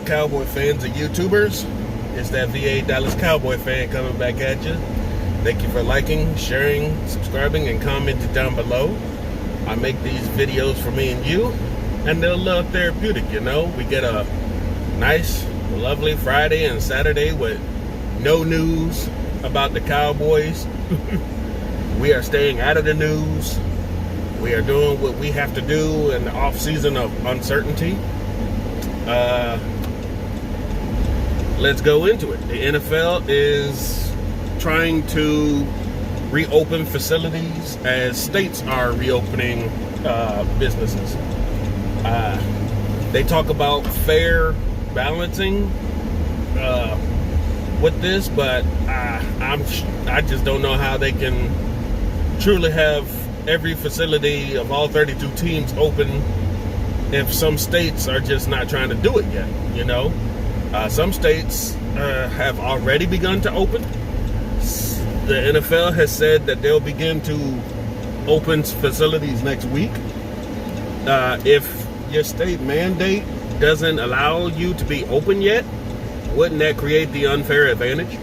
Cowboy fans and YouTubers. It's that VA Dallas Cowboy fan coming back at you. Thank you for liking, sharing, subscribing, and commenting down below. I make these videos for me and you, and they're a little therapeutic, you know. We get a nice, lovely Friday and Saturday with no news about the Cowboys. We are staying out of the news. We are doing what we have to do in the off-season of uncertainty. Let's go into it. The NFL is trying to reopen facilities as states are reopening businesses. They talk about fair balancing with this, but I just don't know how they can truly have every facility of all 32 teams open if some states are just not trying to do it yet, you know. Some states have already begun to open. The NFL has said that they'll begin to open facilities next week. If your state mandate doesn't allow you to be open yet, wouldn't that create the unfair advantage?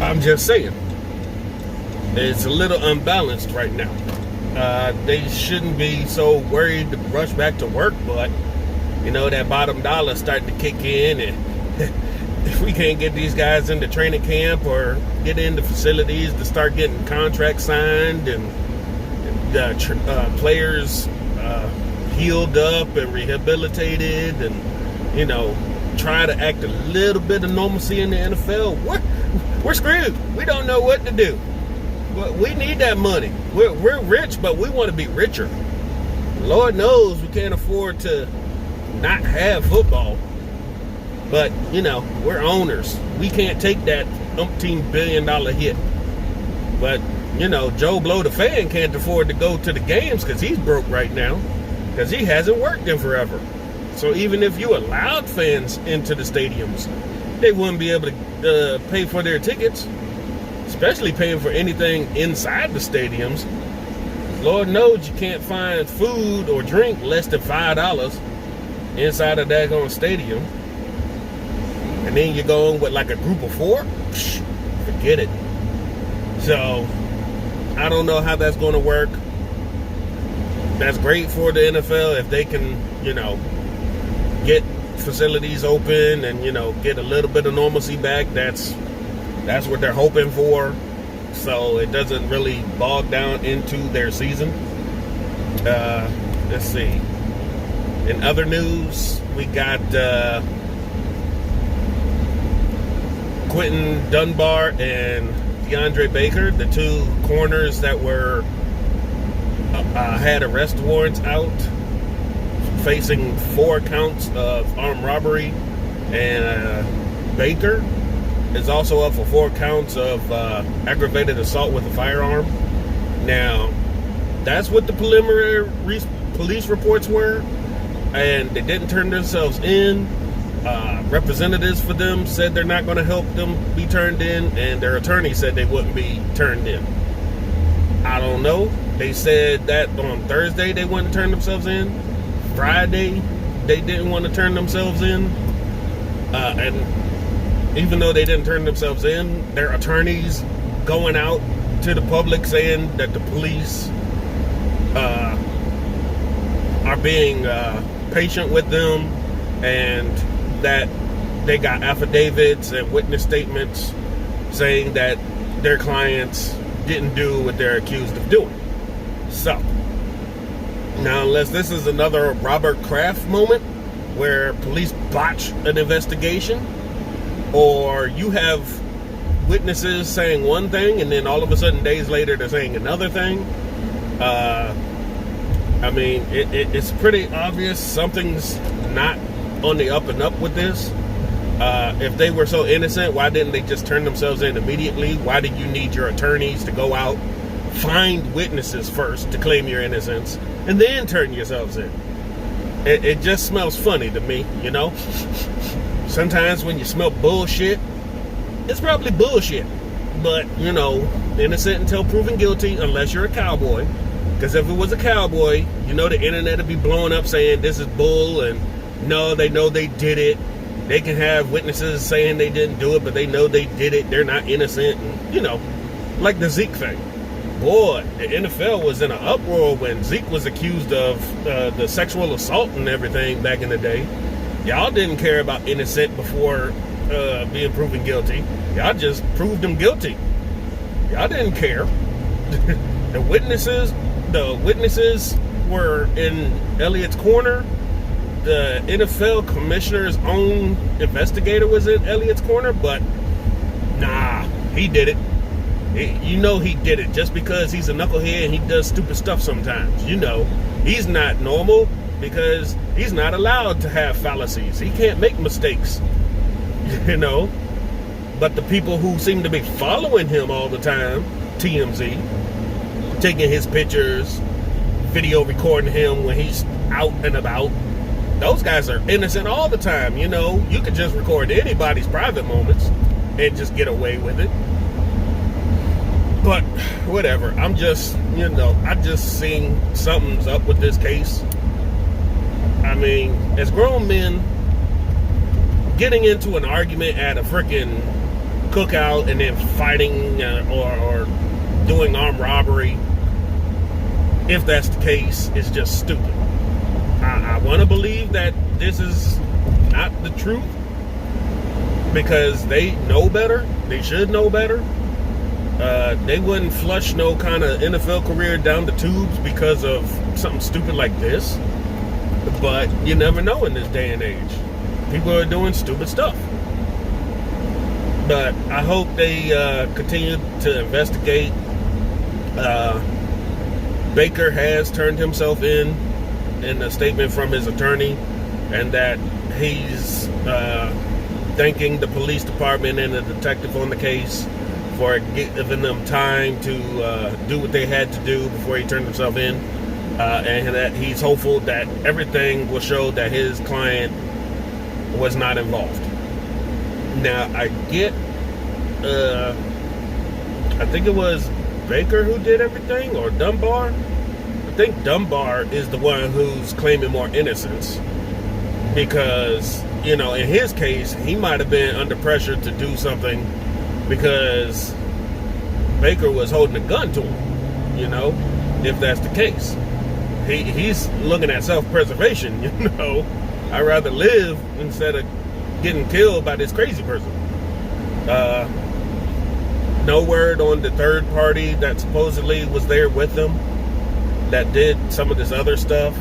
I'm just saying. It's a little unbalanced right now. They shouldn't be so worried to rush back to work, but you know, that bottom dollar starting to kick in, and if we can't get these guys into training camp or get into facilities to start getting contracts signed and players healed up and rehabilitated, and you know, try to act a little bit of normalcy in the NFL, we're screwed. We don't know what to do. But we need that money. We're rich, but we want to be richer. Lord knows we can't afford to not have football. But, you know, we're owners. We can't take that umpteen $1 billion hit. But, you know, Joe Blow the fan can't afford to go to the games because he's broke right now. Because he hasn't worked in forever. So even if you allowed fans into the stadiums, they wouldn't be able to pay for their tickets. Especially paying for anything inside the stadiums. Lord knows you can't find food or drink less than $5 inside a daggone stadium. And then you're going with like a group of 4? Forget it. So, I don't know how that's going to work. That's great for the NFL if they can, you know, get facilities open and, you know, get a little bit of normalcy back. That's what they're hoping for, so it doesn't really bog down into their season. Let's see. In other news, we got Quentin Dunbar and DeAndre Baker, the two corners that were had arrest warrants out, facing 4 counts of armed robbery, and Baker is also up for 4 counts of aggravated assault with a firearm. Now, that's what the preliminary police reports were, and they didn't turn themselves in. Representatives for them said they're not going to help them be turned in, and their attorney said they wouldn't be turned in. I don't know. They said that on Thursday they wouldn't turn themselves in. Friday, they didn't want to turn themselves in. And even though they didn't turn themselves in, their attorneys going out to the public saying that the police are being patient with them, and that they got affidavits and witness statements saying that their clients didn't do what they're accused of doing. So, now unless this is another Robert Kraft moment where police botch an investigation, or you have witnesses saying one thing and then all of a sudden days later they're saying another thing. I mean, it's pretty obvious something's not on the up and up with this. If they were so innocent, why didn't they just turn themselves in immediately? Why did you need your attorneys to go out, find witnesses first to claim your innocence, and then turn yourselves in? It just smells funny to me, you know? Sometimes when you smell bullshit, it's probably bullshit. But, you know, innocent until proven guilty, unless you're a cowboy. Because if it was a Cowboy, you know the internet would be blowing up saying this is bull, and no, they know they did it. They can have witnesses saying they didn't do it, but they know they did it. They're not innocent. And, you know, like the Zeke thing. Boy, the NFL was in an uproar when Zeke was accused of the sexual assault and everything back in the day. Y'all didn't care about innocent before being proven guilty. Y'all just proved him guilty. Y'all didn't care. The witnesses were in Elliott's corner. The NFL commissioner's own investigator was in Elliott's corner, but nah, he did it. You know he did it just because he's a knucklehead and he does stupid stuff sometimes. You know, he's not normal because he's not allowed to have fallacies. He can't make mistakes, you know. But the people who seem to be following him all the time, TMZ, taking his pictures, video recording him when he's out and about, those guys are innocent all the time, you know. You could just record anybody's private moments and just get away with it. But whatever, I'm just, you know, I just seen something's up with this case. I mean, as grown men, getting into an argument at a freaking cookout and then fighting or doing armed robbery, if that's the case, is just stupid. I want to believe that this is not the truth because they know better. They should know better. They wouldn't flush no kind of NFL career down the tubes because of something stupid like this. But you never know in this day and age. People are doing stupid stuff. But I hope they continue to investigate. Baker has turned himself in a statement from his attorney, and that he's thanking the police department and the detective on the case for giving them time to do what they had to do before he turned himself in, and that he's hopeful that everything will show that his client was not involved. Now, I get, I think it was Baker who did everything, or Dunbar. I think Dunbar is the one who's claiming more innocence because, you know, in his case, he might have been under pressure to do something because Baker was holding a gun to him, you know, if that's the case. He's looking at self-preservation, you know. I'd rather live instead of getting killed by this crazy person. No word on the third party that supposedly was there with them that did some of this other stuff.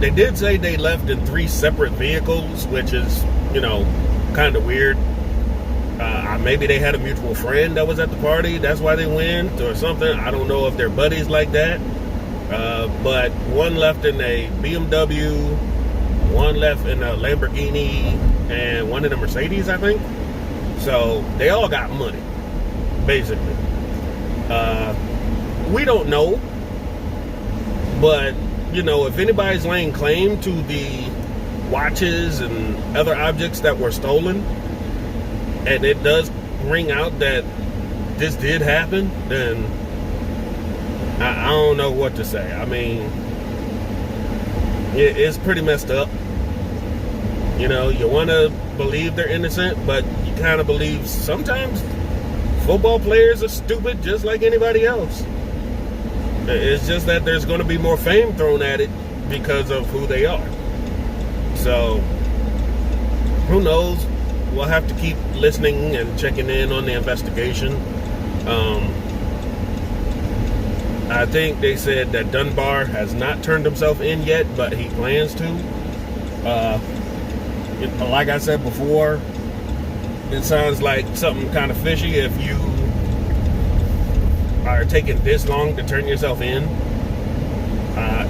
They did say they left in 3 separate vehicles, which is, you know, kind of weird. Maybe they had a mutual friend that was at the party. That's why they went or something. I don't know if they're buddies like that. But one left in a BMW, one left in a Lamborghini, and one in a Mercedes, I think. So they all got money, basically. We don't know. But, you know, if anybody's laying claim to the watches and other objects that were stolen, and it does ring out that this did happen, then I don't know what to say. I mean, it's pretty messed up. You know, you want to believe they're innocent, but you kind of believe sometimes football players are stupid just like anybody else. It's just that there's going to be more fame thrown at it because of who they are. So, who knows? We'll have to keep listening and checking in on the investigation. I think they said that Dunbar has not turned himself in yet, but he plans to. Like I said before, it sounds like something kind of fishy if you are taking this long to turn yourself in.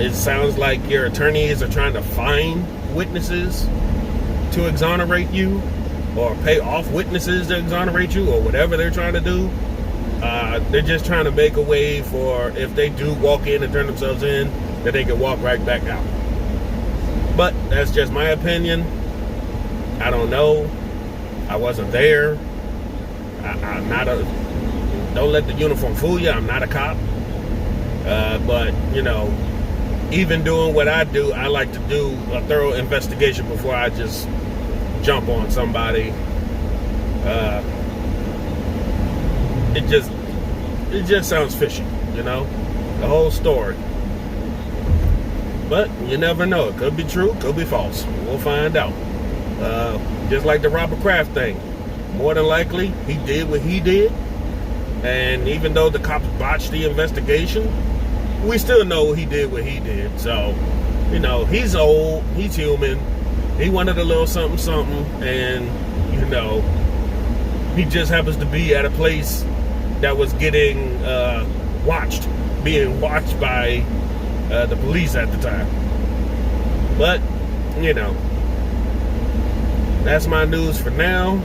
It sounds like your attorneys are trying to find witnesses to exonerate you, or pay off witnesses to exonerate you, or whatever they're trying to do. They're just trying to make a way for, if they do walk in and turn themselves in, that they can walk right back out. But that's just my opinion. I don't know. I wasn't there. I'm not don't let the uniform fool you. I'm not a cop. But, even doing what I do, I like to do a thorough investigation before I just jump on somebody. It just sounds fishy, the whole story. But you never know. It could be true, could be false. We'll find out. Just like the Robert Kraft thing. More than likely, he did what he did. And even though the cops botched the investigation, we still know he did what he did. So, he's old, he's human. He wanted a little something, something. And, he just happens to be at a place that was getting being watched by the police at the time. But, that's my news for now.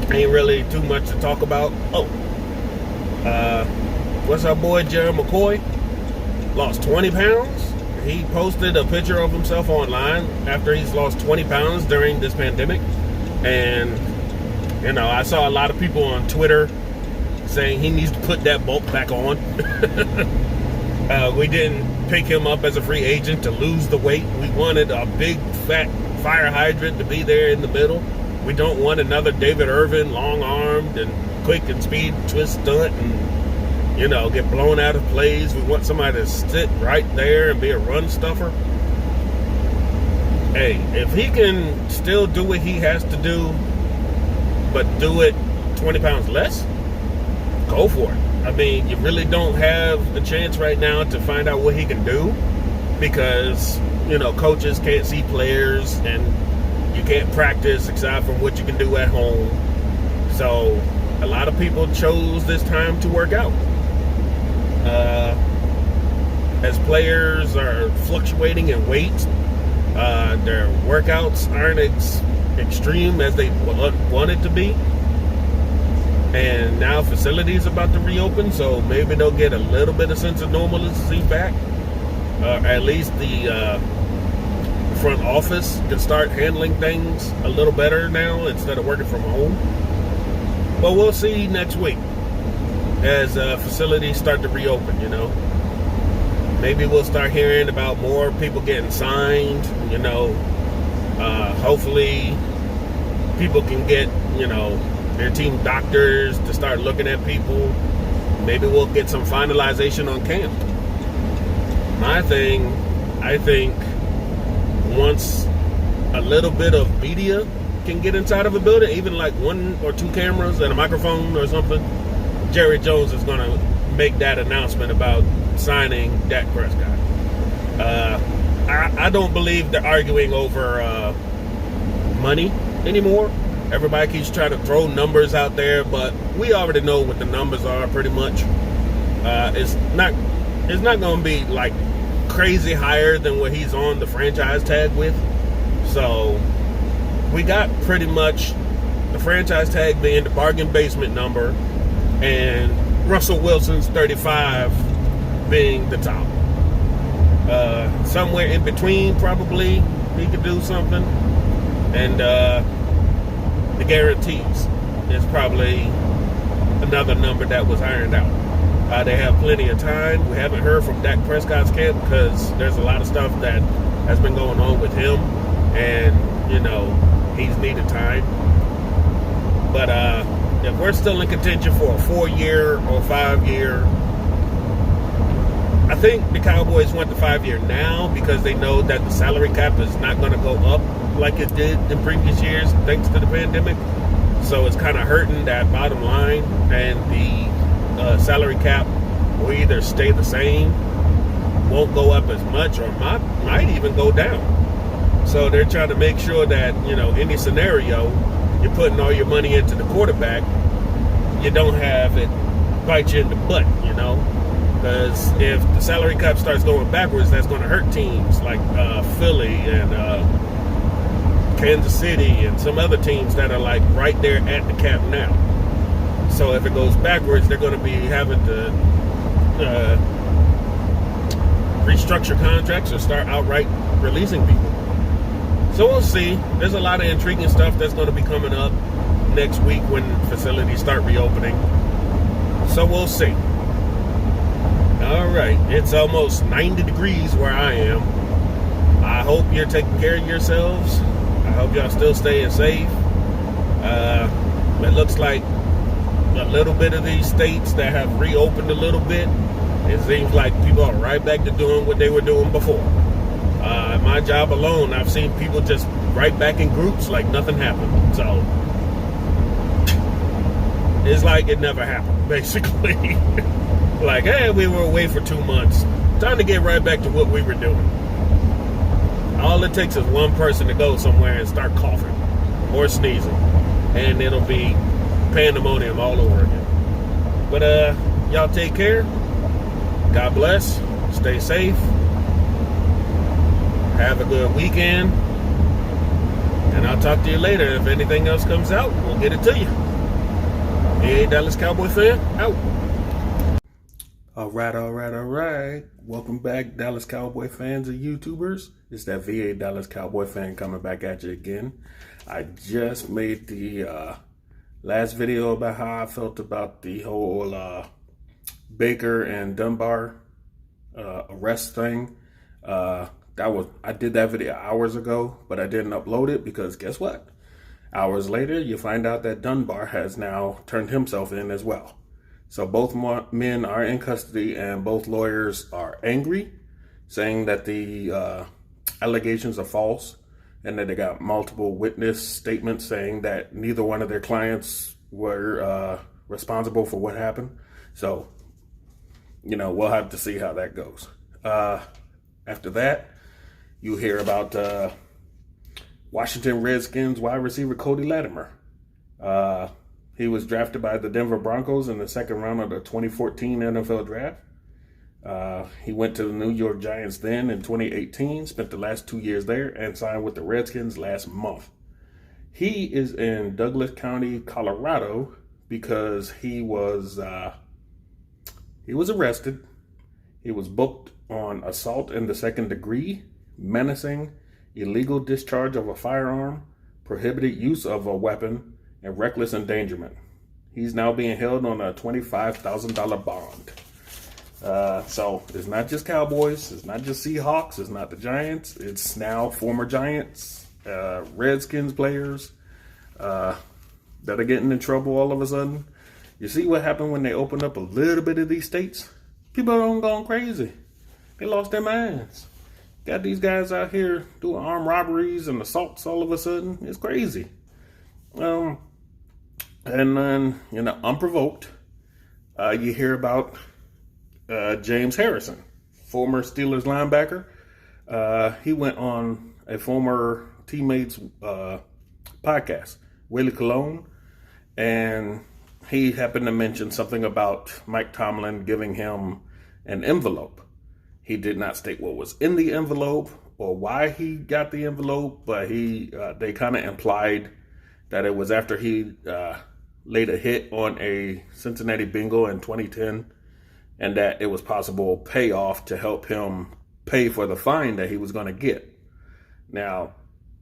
Ain't really too much to talk about. What's our boy Jerry McCoy? Lost 20 pounds. He posted a picture of himself online after he's lost 20 pounds during this pandemic. And, I saw a lot of people on Twitter saying he needs to put that bulk back on. We didn't pick him up as a free agent to lose the weight. We wanted a big, fat fire hydrant to be there in the middle. We don't want another David Irvin, long-armed and quick and speed twist stunt and, get blown out of plays. We want somebody to sit right there and be a run stuffer. Hey, if he can still do what he has to do, but do it 20 pounds less, go for it. I mean, you really don't have a chance right now to find out what he can do because, coaches can't see players and you can't practice aside from what you can do at home. So a lot of people chose this time to work out. As players are fluctuating in weight, their workouts aren't extreme as they want it to be. And now facilities about to reopen, so maybe they'll get a little bit of sense of normalcy back. At least the front office can start handling things a little better now instead of working from home. But we'll see next week as facilities start to reopen, Maybe we'll start hearing about more people getting signed, hopefully people can get, their team doctors to start looking at people. Maybe we'll get some finalization on camp. My thing, I think, once a little bit of media can get inside of a building, even like 1 or 2 cameras and a microphone or something, Jerry Jones is going to make that announcement about signing Dak Prescott. I don't believe they're arguing over money anymore. Everybody keeps trying to throw numbers out there, but we already know what the numbers are pretty much. It's not going to be like crazy higher than what he's on the franchise tag with. So we got pretty much the franchise tag being the bargain basement number and Russell Wilson's 35 being the top. Somewhere in between probably he could do something. And the guarantees is probably another number that was ironed out. They have plenty of time. We haven't heard from Dak Prescott's camp because there's a lot of stuff that has been going on with him, and he's needed time. But if we're still in contention for a 4-year or 5-year, I think the Cowboys want the 5-year now because they know that the salary cap is not going to go up like it did in previous years thanks to the pandemic. So it's kind of hurting that bottom line, and the salary cap will either stay the same, won't go up as much, or might even go down. So they're trying to make sure that, any scenario, you're putting all your money into the quarterback, you don't have it bite you in the butt, because if the salary cap starts going backwards, that's going to hurt teams like Philly and Kansas City and some other teams that are like right there at the cap now. So if it goes backwards, they're going to be having to restructure contracts or start outright releasing people. So we'll see. There's a lot of intriguing stuff that's going to be coming up next week when facilities start reopening. So we'll see. All right, it's almost 90 degrees where I am. I hope you're taking care of yourselves. I hope y'all still staying safe. It looks like a little bit of these states that have reopened a little bit, it seems like people are right back to doing what they were doing before. At my job alone, I've seen people just right back in groups like nothing happened. So it's like it never happened, basically. Like, hey, we were away for 2 months. Time to get right back to what we were doing. All it takes is one person to go somewhere and start coughing or sneezing, and it'll be pandemonium all over again. But y'all take care. God bless. Stay safe. Have a good weekend. And I'll talk to you later. If anything else comes out, we'll get it to you. Hey, Dallas Cowboy fan, out. All right. Welcome back, Dallas Cowboy fans and YouTubers. It's that VA Dallas Cowboy fan coming back at you again. I just made the last video about how I felt about the whole Baker and Dunbar arrest thing. I did that video hours ago, but I didn't upload it because guess what? Hours later, you find out that Dunbar has now turned himself in as well. So both men are in custody, and both lawyers are angry, saying that the allegations are false, and that they got multiple witness statements saying that neither one of their clients were responsible for what happened. So, we'll have to see how that goes. After that, you hear about Washington Redskins wide receiver Cody Latimer. He was drafted by the Denver Broncos in the second round of the 2014 NFL Draft. He went to the New York Giants then in 2018, spent the last 2 years there, and signed with the Redskins last month. He is in Douglas County, Colorado, because he was arrested. He was booked on assault in the second degree, menacing, illegal discharge of a firearm, prohibited use of a weapon, and reckless endangerment. He's now being held on a $25,000 bond. So it's not just Cowboys, it's not just Seahawks, it's not the Giants, it's now former Giants, Redskins players that are getting in trouble all of a sudden. You see what happened when they opened up a little bit of these states? People are going crazy. They lost their minds. Got these guys out here doing armed robberies and assaults all of a sudden. It's crazy. And then, unprovoked, you hear about James Harrison, former Steelers linebacker. He went on a former teammate's podcast, Willie Colon, and he happened to mention something about Mike Tomlin giving him an envelope. He did not state what was in the envelope or why he got the envelope, but they kind of implied that it was after he laid a hit on a Cincinnati bingo in 2010, and that it was possible payoff to help him pay for the fine that he was going to get. Now,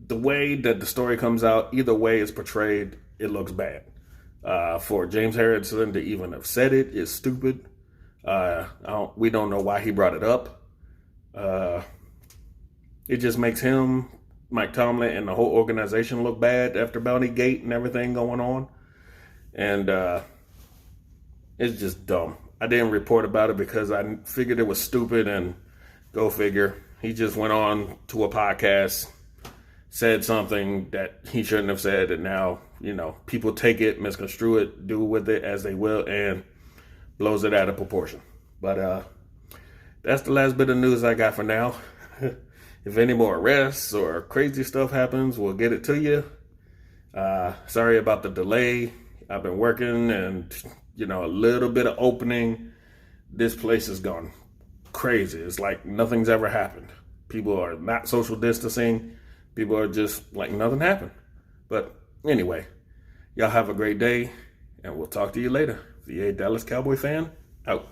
the way that the story comes out, either way it's portrayed, it looks bad. For James Harrison to even have said it is stupid. We don't know why he brought it up. It just makes him, Mike Tomlin, and the whole organization look bad after Bounty Gate and everything going on. And it's just dumb. I didn't report about it because I figured it was stupid, and go figure. He just went on to a podcast, said something that he shouldn't have said, and now, people take it, misconstrue it, do with it as they will, and blows it out of proportion. But that's the last bit of news I got for now. If any more arrests or crazy stuff happens, we'll get it to you. Sorry about the delay. I've been working and, a little bit of opening. This place has gone crazy. It's like nothing's ever happened. People are not social distancing. People are just like nothing happened. But anyway, y'all have a great day, and we'll talk to you later. VA Dallas Cowboy fan, out.